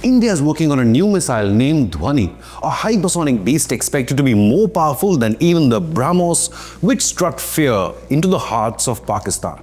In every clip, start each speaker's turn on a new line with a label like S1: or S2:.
S1: India is working on a new missile named Dhvani, a hypersonic beast expected to be more powerful than even the BrahMos, which struck fear into the hearts of Pakistan.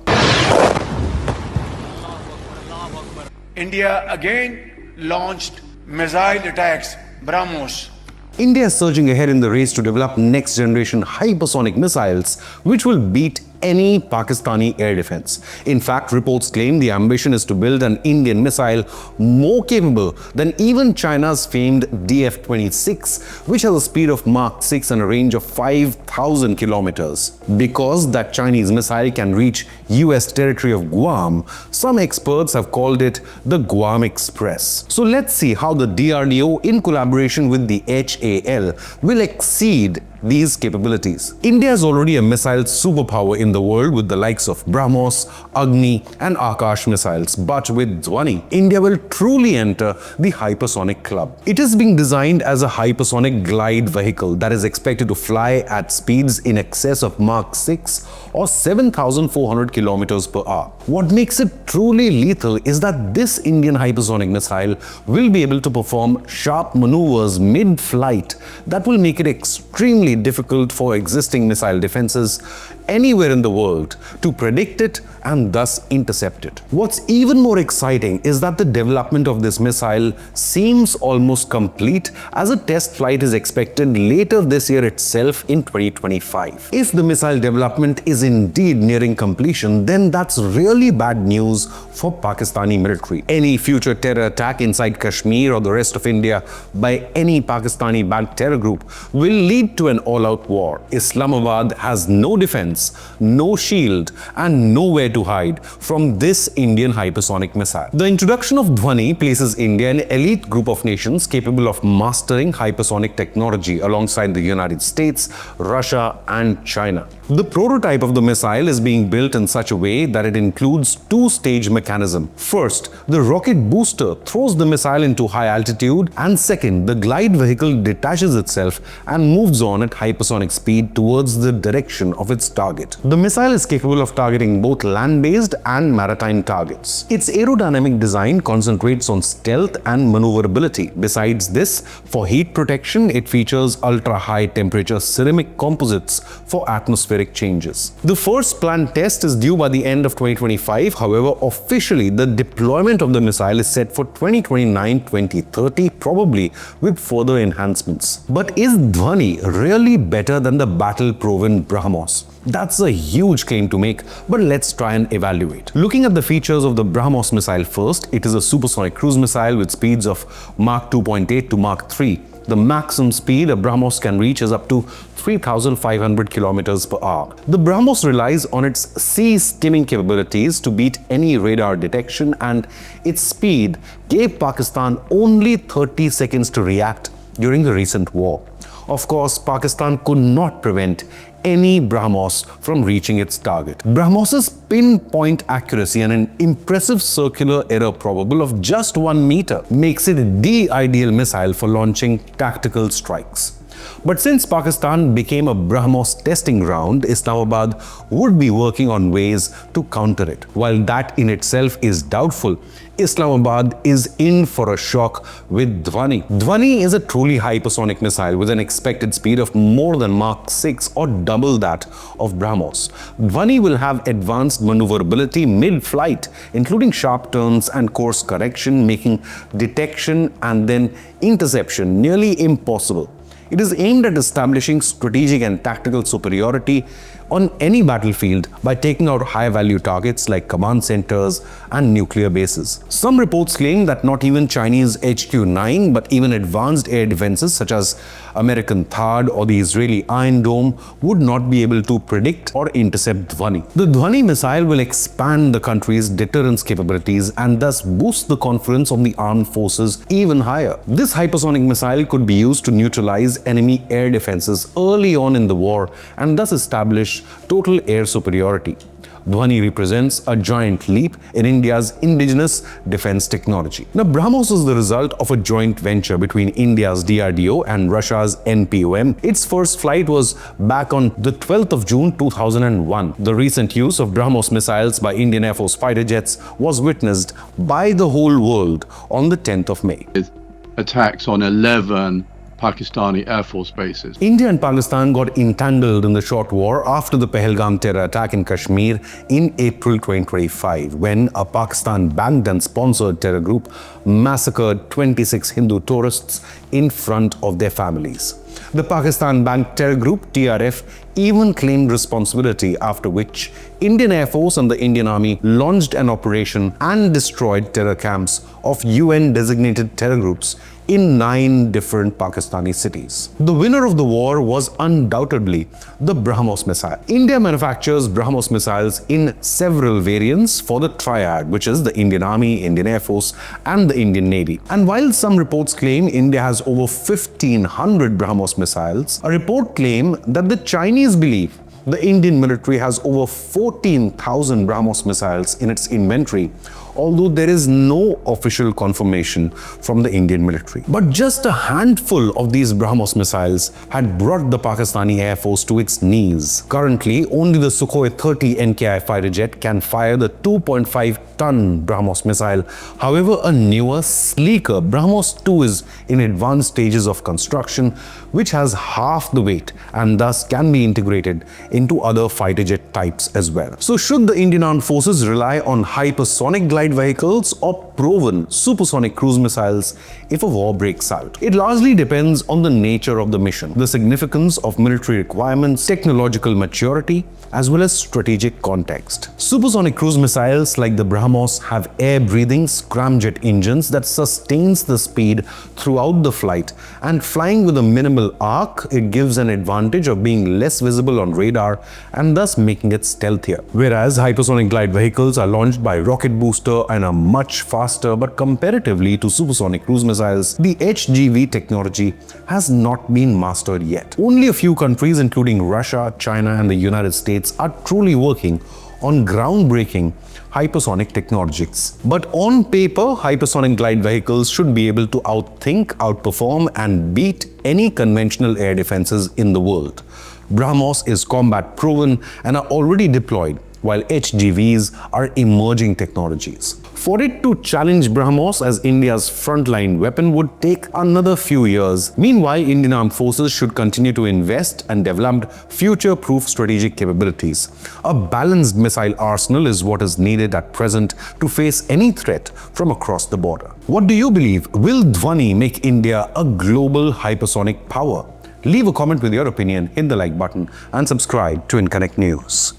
S2: India again launched missile attacks, BrahMos.
S1: India is surging ahead in the race to develop next-generation hypersonic missiles, which will beat any Pakistani air defense. In fact, reports claim the ambition is to build an Indian missile more capable than even China's famed DF-26, which has a speed of Mach 6 and a range of 5,000 kilometers. Because that Chinese missile can reach US territory of Guam, some experts have called it the Guam Express. So let's see how the DRDO, in collaboration with the HAL, will exceed these capabilities. India is already a missile superpower in the world with the likes of BrahMos, Agni and Akash missiles. But with Dhvani, India will truly enter the hypersonic club. It is being designed as a hypersonic glide vehicle that is expected to fly at speeds in excess of Mach 6 or 7,400 kilometers per hour. What makes it truly lethal is that this Indian hypersonic missile will be able to perform sharp maneuvers mid-flight that will make it extremely difficult for existing missile defenses anywhere in the world to predict it and thus intercept it. What's even more exciting is that the development of this missile seems almost complete, as a test flight is expected later this year itself in 2025. If the missile development is indeed nearing completion, then that's really bad news for Pakistani military. Any future terror attack inside Kashmir or the rest of India by any Pakistani-backed terror group will lead to an all-out war. Islamabad has no defense, no shield, and nowhere to hide from this Indian hypersonic missile. The introduction of Dhvani places India in an elite group of nations capable of mastering hypersonic technology alongside the United States, Russia, and China. The prototype of the missile is being built in such a way that it includes two-stage mechanism. First, the rocket booster throws the missile into high altitude, and second, the glide vehicle detaches itself and moves on at hypersonic speed towards the direction of its target. The missile is capable of targeting both land-based and maritime targets. Its aerodynamic design concentrates on stealth and maneuverability. Besides this, for heat protection, it features ultra-high temperature ceramic composites for atmospheric changes. The first planned test is due by the end of 2025. However, officially, the deployment of the missile is set for 2029-2030, probably with further enhancements. But is Dhvani really better than the battle-proven BrahMos? That's a huge claim to make, but let's try and evaluate. Looking at the features of the BrahMos missile first, it is a supersonic cruise missile with speeds of Mach 2.8 to Mach 3. The maximum speed a BrahMos can reach is up to 3,500 kilometers per hour. The BrahMos relies on its sea skimming capabilities to beat any radar detection, and its speed gave Pakistan only 30 seconds to react during the recent war. Of course, Pakistan could not prevent any BrahMos from reaching its target. BrahMos's pinpoint accuracy and an impressive circular error probable of just 1 meter makes it the ideal missile for launching tactical strikes. But since Pakistan became a BrahMos testing ground, Islamabad would be working on ways to counter it. While that in itself is doubtful, Islamabad is in for a shock with Dhvani. Dhvani is a truly hypersonic missile with an expected speed of more than Mach 6 or double that of BrahMos. Dhvani will have advanced maneuverability mid-flight, including sharp turns and course correction, making detection and then interception nearly impossible. It is aimed at establishing strategic and tactical superiority on any battlefield by taking out high-value targets like command centers and nuclear bases. Some reports claim that not even Chinese HQ-9, but even advanced air defenses such as American THAAD or the Israeli Iron Dome would not be able to predict or intercept Dhvani. The Dhvani missile will expand the country's deterrence capabilities and thus boost the confidence of the armed forces even higher. This hypersonic missile could be used to neutralize enemy air defenses early on in the war and thus establish total air superiority. Dhvani represents a giant leap in India's indigenous defense technology. Now, BrahMos is the result of a joint venture between India's DRDO and Russia's NPOM. Its first flight was back on the 12th of June 2001. The recent use of BrahMos missiles by Indian Air Force fighter jets was witnessed by the whole world on the 10th of May.
S3: Attacks on 11 Pakistani Air Force bases.
S1: India and Pakistan got entangled in the short war after the Pahalgam terror attack in Kashmir in April 2025, when a Pakistan-backed and sponsored terror group massacred 26 Hindu tourists in front of their families. The Pakistan-backed terror group TRF even claimed responsibility, after which Indian Air Force and the Indian Army launched an operation and destroyed terror camps of UN-designated terror groups in 9 different Pakistani cities. The winner of the war was undoubtedly the BrahMos missile. India manufactures BrahMos missiles in several variants for the triad, which is the Indian Army, Indian Air Force, and the Indian Navy. And while some reports claim India has over 1,500 BrahMos missiles, a report claimed that the Chinese believe the Indian military has over 14,000 BrahMos missiles in its inventory, although there is no official confirmation from the Indian military. But just a handful of these BrahMos missiles had brought the Pakistani Air Force to its knees. Currently, only the Sukhoi 30 NKI fighter jet can fire the 2.5-ton BrahMos missile. However, a newer, sleeker BrahMos 2 is in advanced stages of construction, which has half the weight and thus can be integrated into other fighter jet types as well. So should the Indian Armed Forces rely on hypersonic glide vehicles or proven supersonic cruise missiles if a war breaks out? It largely depends on the nature of the mission, the significance of military requirements, technological maturity, as well as strategic context. Supersonic cruise missiles like the BrahMos have air-breathing scramjet engines that sustains the speed throughout the flight, and flying with a minimal arc, it gives an advantage of being less visible on radar and thus making it stealthier. Whereas hypersonic glide vehicles are launched by rocket booster and are much faster, but comparatively to supersonic cruise missiles, the HGV technology has not been mastered yet. Only a few countries, including Russia, China, and the United States, are truly working on groundbreaking hypersonic technologies. But on paper, hypersonic glide vehicles should be able to outthink, outperform, and beat any conventional air defenses in the world. BrahMos is combat proven and are already deployed, while HGVs are emerging technologies. For it to challenge BrahMos as India's frontline weapon would take another few years. Meanwhile, Indian Armed Forces should continue to invest and develop future-proof strategic capabilities. A balanced missile arsenal is what is needed at present to face any threat from across the border. What do you believe? Will Dhvani make India a global hypersonic power? Leave a comment with your opinion, hit the like button, and subscribe to Inconnect News.